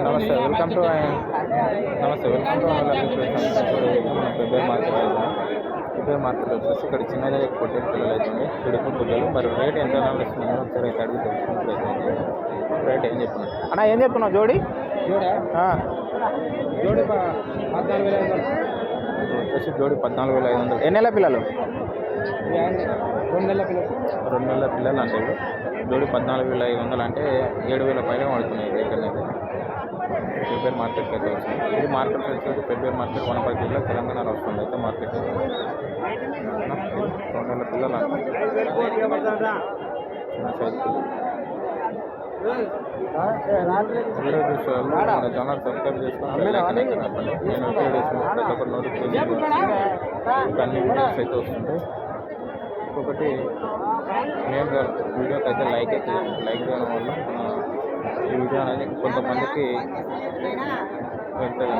నమస్తే welcome to మన Pebbair market వెళ్తాం. పెబ్బేర్ మార్కెట్ వచ్చేసి ఇక్కడ చిన్నగా పొట్టేలు పిల్లలు అవుతుంది, పిడుపు పిల్లలు. మరి రేట్ ఎంత నడుస్తుంది ఒకసారి అయితే అడిగి తెలుసుకున్నట్లయితే రేట్ ఏం చెప్తున్నావు అన్న? ఏం చెప్తున్నావు జోడి? జోడి 14,500 వచ్చేసి జోడి 14,500. ఎన్ని నెలల పిల్లలు? 2 నెలల పిల్లలు. 2 నెలల పిల్లలు అంటే జోడి 14,500 అంటే 7,000 పైన పడుతున్నాయి రేట్ అనేది. పెబ్బేర్ మార్కెట్కి అయితే వచ్చింది. ఇది మార్కెట్ వచ్చేసి పెబ్బేర్ మార్కెట్ వనపర్తి జిల్లా తెలంగాణలో వస్తుంది. అయితే మార్కెట్ 2 నెలల పిల్లలు అంటే చిన్న సైజు పిల్లలు. వీడియో చూసే వాళ్ళు మన ఛానల్ సబ్స్క్రైబ్ చేసుకుని నేను వీడియోస్ ప్రతి ఒక్కటి నోటిఫికేషన్ అన్ని వీడియోస్ అయితే వస్తుంటాయి. ఇంకొకటి మెయిన్గా వీడియోకి అయితే లైక్ అయితే లైక్ చేయడం వల్ల ఈ వీడియో అనేది కొంతమందికి వెళ్తుంది.